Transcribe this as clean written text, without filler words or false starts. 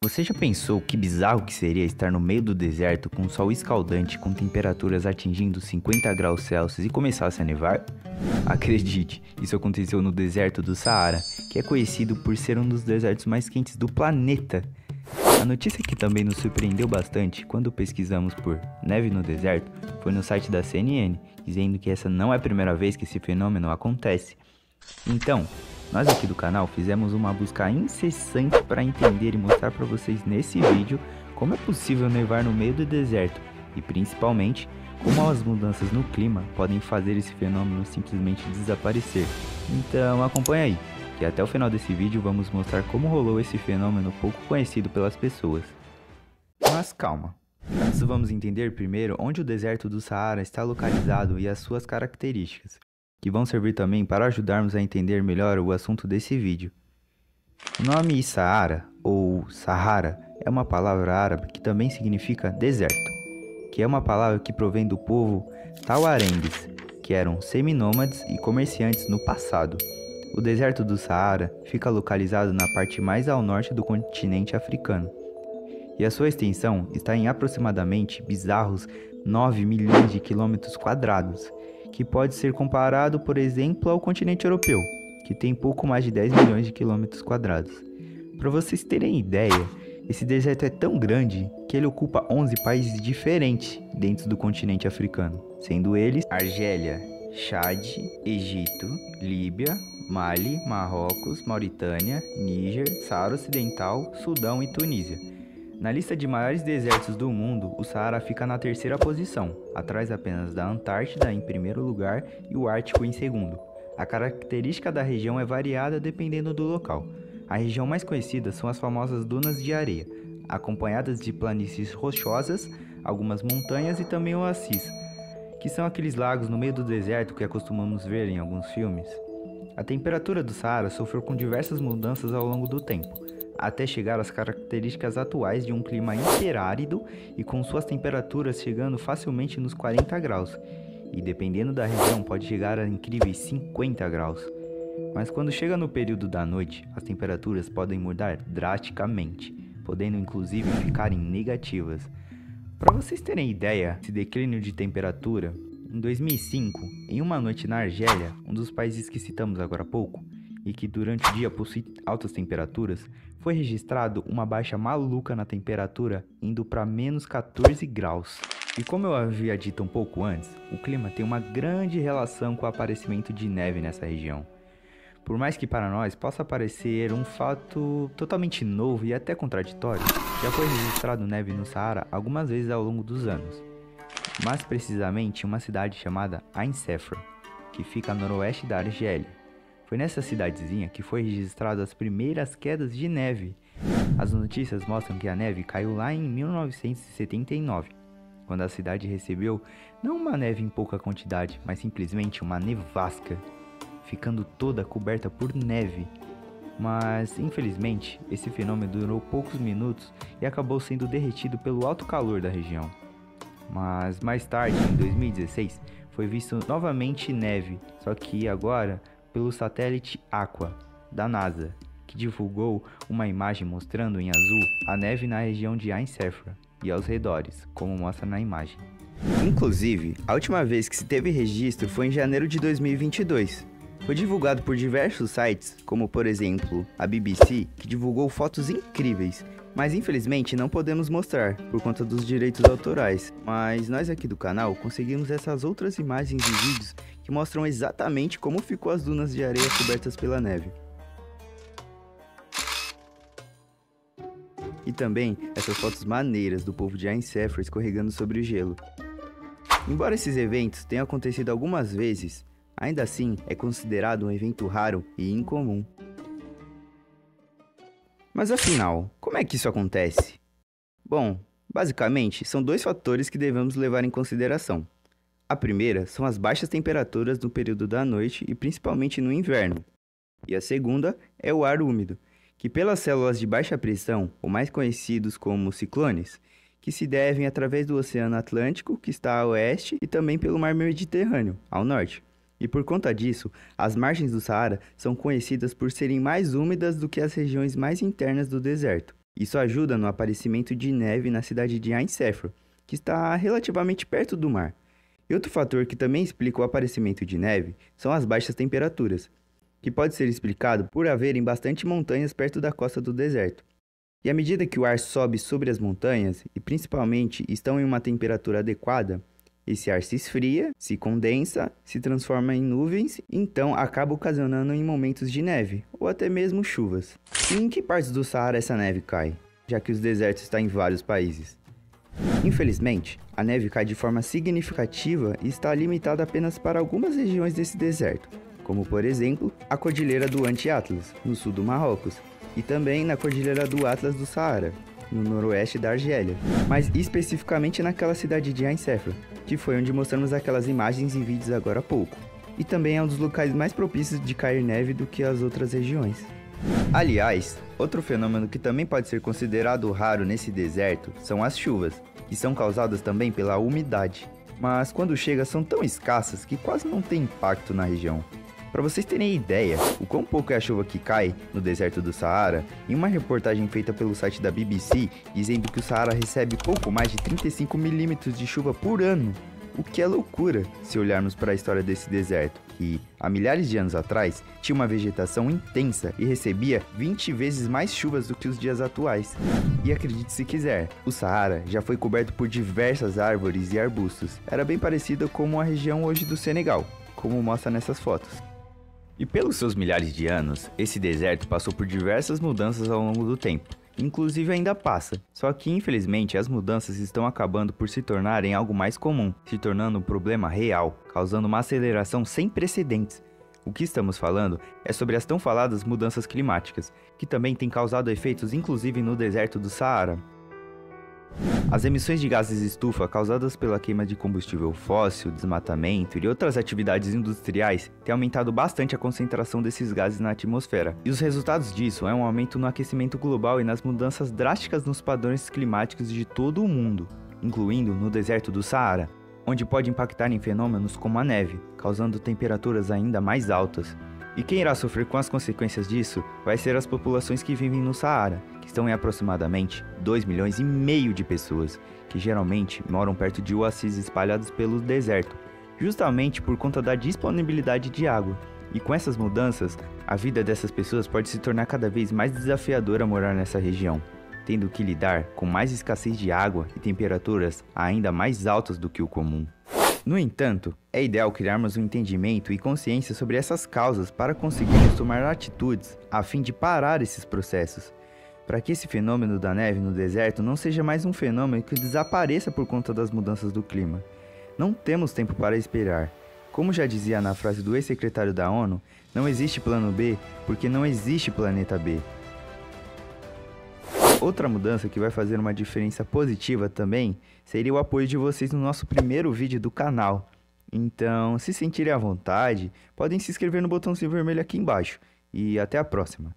Você já pensou que bizarro que seria estar no meio do deserto com um sol escaldante com temperaturas atingindo 50 graus Celsius e começasse a nevar? Acredite, isso aconteceu no deserto do Saara, que é conhecido por ser um dos desertos mais quentes do planeta. A notícia que também nos surpreendeu bastante quando pesquisamos por neve no deserto foi no site da CNN, dizendo que essa não é a primeira vez que esse fenômeno acontece. Então, nós aqui do canal fizemos uma busca incessante para entender e mostrar para vocês nesse vídeo como é possível nevar no meio do deserto e principalmente como as mudanças no clima podem fazer esse fenômeno simplesmente desaparecer. Então acompanha aí, que até o final desse vídeo vamos mostrar como rolou esse fenômeno pouco conhecido pelas pessoas. Mas calma, antes vamos entender primeiro onde o deserto do Saara está localizado e as suas características, que vão servir também para ajudarmos a entender melhor o assunto desse vídeo. O nome Saara, ou Sahara, é uma palavra árabe que também significa deserto, que é uma palavra que provém do povo Tauarengues, que eram seminômades e comerciantes no passado. O deserto do Saara fica localizado na parte mais ao norte do continente africano, e a sua extensão está em aproximadamente bizarros 9 milhões de quilômetros quadrados, que pode ser comparado, por exemplo, ao continente europeu, que tem pouco mais de 10 milhões de quilômetros quadrados. Para vocês terem ideia, esse deserto é tão grande que ele ocupa 11 países diferentes dentro do continente africano, sendo eles Argélia, Chad, Egito, Líbia, Mali, Marrocos, Mauritânia, Níger, Saara Ocidental, Sudão e Tunísia. Na lista de maiores desertos do mundo, o Saara fica na terceira posição, atrás apenas da Antártida em primeiro lugar e o Ártico em segundo. A característica da região é variada dependendo do local. A região mais conhecida são as famosas dunas de areia, acompanhadas de planícies rochosas, algumas montanhas e também oásis, que são aqueles lagos no meio do deserto que acostumamos ver em alguns filmes. A temperatura do Saara sofreu com diversas mudanças ao longo do tempo, até chegar às características atuais de um clima interárido e com suas temperaturas chegando facilmente nos 40 graus, e dependendo da região pode chegar a incríveis 50 graus. Mas quando chega no período da noite, as temperaturas podem mudar drasticamente, podendo inclusive ficarem negativas. Para vocês terem ideia desse declínio de temperatura, em 2005, em uma noite na Argélia, um dos países que citamos agora há pouco, e que durante o dia possui altas temperaturas, foi registrado uma baixa maluca na temperatura, indo para menos 14 graus. E como eu havia dito um pouco antes, o clima tem uma grande relação com o aparecimento de neve nessa região. Por mais que para nós possa parecer um fato totalmente novo e até contraditório, já foi registrado neve no Saara algumas vezes ao longo dos anos. Mais precisamente em uma cidade chamada Ain Sefra, que fica a noroeste da Argélia. Foi nessa cidadezinha que foi registrado as primeiras quedas de neve. As notícias mostram que a neve caiu lá em 1979, quando a cidade recebeu não uma neve em pouca quantidade, mas simplesmente uma nevasca, ficando toda coberta por neve. Mas, infelizmente, esse fenômeno durou poucos minutos e acabou sendo derretido pelo alto calor da região. Mas mais tarde, em 2016, foi visto novamente neve, só que agora pelo satélite Aqua, da NASA, que divulgou uma imagem mostrando em azul a neve na região de Ain Sefra e aos redores, como mostra na imagem. Inclusive, a última vez que se teve registro foi em janeiro de 2022. Foi divulgado por diversos sites, como por exemplo a BBC, que divulgou fotos incríveis, mas infelizmente não podemos mostrar por conta dos direitos autorais. Mas nós aqui do canal conseguimos essas outras imagens e vídeos que mostram exatamente como ficou as dunas de areia cobertas pela neve. E também essas fotos maneiras do povo de Ain Sefra escorregando sobre o gelo. Embora esses eventos tenham acontecido algumas vezes, ainda assim é considerado um evento raro e incomum. Mas afinal, como é que isso acontece? Bom, basicamente são dois fatores que devemos levar em consideração. A primeira são as baixas temperaturas no período da noite e principalmente no inverno. E a segunda é o ar úmido, que pelas células de baixa pressão, ou mais conhecidos como ciclones, que se devem através do Oceano Atlântico, que está a oeste, e também pelo Mar Mediterrâneo, ao norte. E por conta disso, as margens do Saara são conhecidas por serem mais úmidas do que as regiões mais internas do deserto. Isso ajuda no aparecimento de neve na cidade de Ain Sefra, que está relativamente perto do mar. E outro fator que também explica o aparecimento de neve são as baixas temperaturas, que pode ser explicado por haverem bastante montanhas perto da costa do deserto. E à medida que o ar sobe sobre as montanhas, e principalmente estão em uma temperatura adequada, esse ar se esfria, se condensa, se transforma em nuvens, então acaba ocasionando em momentos de neve, ou até mesmo chuvas. E em que partes do Saara essa neve cai, já que os desertos estão em vários países? Infelizmente, a neve cai de forma significativa e está limitada apenas para algumas regiões desse deserto, como por exemplo a Cordilheira do Anti-Atlas, no sul do Marrocos, e também na Cordilheira do Atlas do Saara, no noroeste da Argélia, mas especificamente naquela cidade de Ain Sefra, que foi onde mostramos aquelas imagens e vídeos agora há pouco, e também é um dos locais mais propícios de cair neve do que as outras regiões. Aliás, outro fenômeno que também pode ser considerado raro nesse deserto são as chuvas, que são causadas também pela umidade, mas quando chega são tão escassas que quase não tem impacto na região. Para vocês terem ideia, o quão pouco é a chuva que cai no deserto do Saara, em uma reportagem feita pelo site da BBC, dizendo que o Saara recebe pouco mais de 35 milímetros de chuva por ano, o que é loucura se olharmos para a história desse deserto, que, há milhares de anos atrás, tinha uma vegetação intensa e recebia 20 vezes mais chuvas do que os dias atuais. E acredite se quiser, o Saara já foi coberto por diversas árvores e arbustos, era bem parecido com a região hoje do Senegal, como mostra nessas fotos. E pelos seus milhares de anos, esse deserto passou por diversas mudanças ao longo do tempo. Inclusive ainda passa, só que infelizmente as mudanças estão acabando por se tornarem algo mais comum, se tornando um problema real, causando uma aceleração sem precedentes. O que estamos falando é sobre as tão faladas mudanças climáticas, que também têm causado efeitos inclusive no deserto do Saara. As emissões de gases estufa causadas pela queima de combustível fóssil, desmatamento e outras atividades industriais têm aumentado bastante a concentração desses gases na atmosfera. E os resultados disso é um aumento no aquecimento global e nas mudanças drásticas nos padrões climáticos de todo o mundo, incluindo no deserto do Saara, onde pode impactar em fenômenos como a neve, causando temperaturas ainda mais altas. E quem irá sofrer com as consequências disso vai ser as populações que vivem no Saara, que estão em aproximadamente 2,5 milhões de pessoas, que geralmente moram perto de oásis espalhados pelo deserto, justamente por conta da disponibilidade de água. E com essas mudanças, a vida dessas pessoas pode se tornar cada vez mais desafiadora morar nessa região, tendo que lidar com mais escassez de água e temperaturas ainda mais altas do que o comum. No entanto, é ideal criarmos um entendimento e consciência sobre essas causas para conseguirmos tomar atitudes a fim de parar esses processos, para que esse fenômeno da neve no deserto não seja mais um fenômeno que desapareça por conta das mudanças do clima. Não temos tempo para esperar. Como já dizia na frase do ex-secretário da ONU, não existe plano B porque não existe planeta B. Outra mudança que vai fazer uma diferença positiva também seria o apoio de vocês no nosso primeiro vídeo do canal. Então, se sentirem à vontade, podem se inscrever no botãozinho vermelho aqui embaixo. E até a próxima!